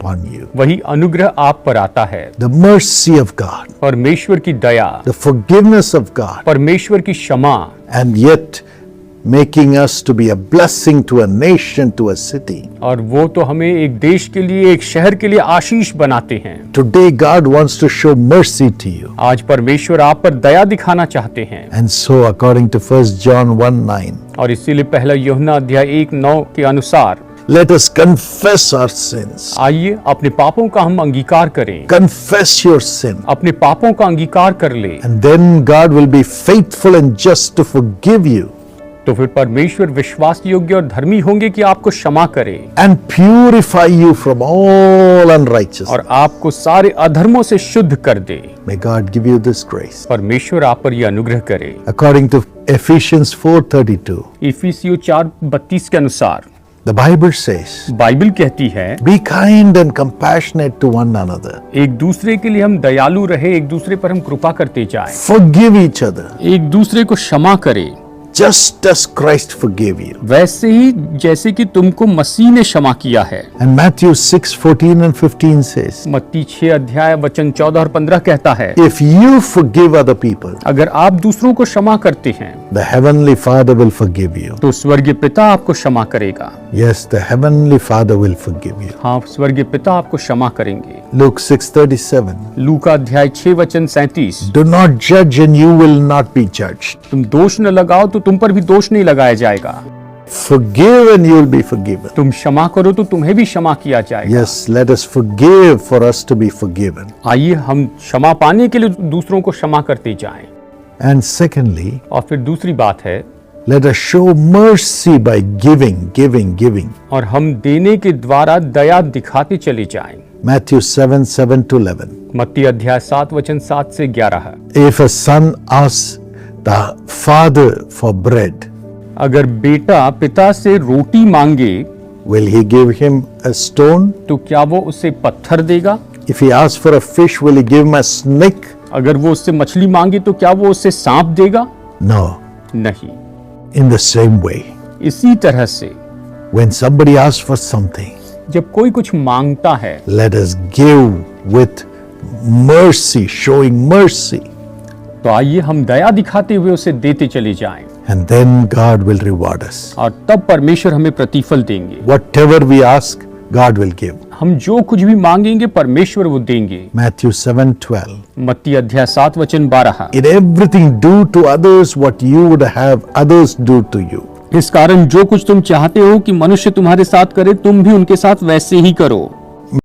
upon you. वही अनुग्रह आप पर आता है, The mercy of God, परमेश्वर की दया, the forgiveness of God, परमेश्वर की क्षमा, and yet making us to be a blessing to a nation, to a city. और वो तो हमें एक देश के लिए, एक शहर के लिए आशीष बनाते हैं। Today God wants to show mercy to you. आज परमेश्वर आप पर दया दिखाना चाहते हैं, And so according to 1 John 1:9, और इसीलिए पहला यूहन्ना अध्याय 1:9 के अनुसार let us confess our sins. आइए अपने पापों का हम अंगीकार करें, Confess your sin. अपने पापों का अंगीकार कर ले, And then God will be faithful and just to forgive you तो फिर परमेश्वर विश्वास योग्य और धर्मी होंगे कि आपको क्षमा करें and purify you from all unrighteousness. और आपको सारे अधर्मों से शुद्ध कर दे। May God give you this grace. परमेश्वर आप पर यह अनुग्रह करे। According to Ephesians 4:32, इफिसियों 4:32 के अनुसार the Bible says, बाइबल कहती है, be kind and compassionate to one another. एक दूसरे के लिए हम दयालु रहे, एक दूसरे पर हम कृपा करते जाएं, Forgive each other, एक दूसरे को क्षमा करें, just as Christ forgave you. वैसे ही जैसे कि तुमको मसीह ने क्षमा किया है। And Matthew 6:14 and 15 says, मत्ती 6 अध्याय वचन 14 और 15 कहता है, if you forgive other people, अगर आप दूसरों को क्षमा करते हैं the heavenly Father will forgive you. तो स्वर्गीय पिता आपको क्षमा करेगा। Yes, the heavenly Father will forgive you. हाँ, स्वर्गीय पिता आपको क्षमा करेंगे। Luke 6:37, लूका अध्याय 6 वचन 37, do not judge and you will not be judged. तुम दोष न लगाओ तो तुम पर भी दोष नहीं लगाया जाएगा। Forgive and you will be forgiven. तुम क्षमा करो तो तुम्हें भी क्षमा किया जाएगा। Yes, let us forgive for us to be forgiven. आइए हम क्षमा पाने के लिए दूसरों को क्षमा करते जाएं। And secondly, और फिर दूसरी बात है, let us show mercy by giving. और हम देने के द्वारा दया दिखाते चले जाएं। Matthew 7:7-11. मत्ती अध्याय 7 वचन 7 से 11। If a son asks the father for bread, अगर बेटा पिता से रोटी मांगे will he give him a stone? तो क्या वो उसे पत्थर देगा? If he asks for a fish, will he give him a snake? अगर वो उससे मछली मांगे तो क्या वो उससे सांप देगा? No. नहीं। In the same way, इसी तरह से when somebody asks for something, जब कोई कुछ मांगता है let us give with mercy, showing mercy, तो आइए हम दया दिखाते हुए उसे देते चले जाएं, and then God will reward us. और तब परमेश्वर हमें प्रतिफल देंगे। Whatever we ask, God will give. हम जो कुछ भी मांगेंगे परमेश्वर वो देंगे। Matthew 7:12. मत्ती अध्याय 7 वचन 12। In everything do to others what you would have others do to you. इस कारण जो कुछ तुम चाहते हो कि मनुष्य तुम्हारे साथ करे, तुम भी उनके साथ वैसे ही करो।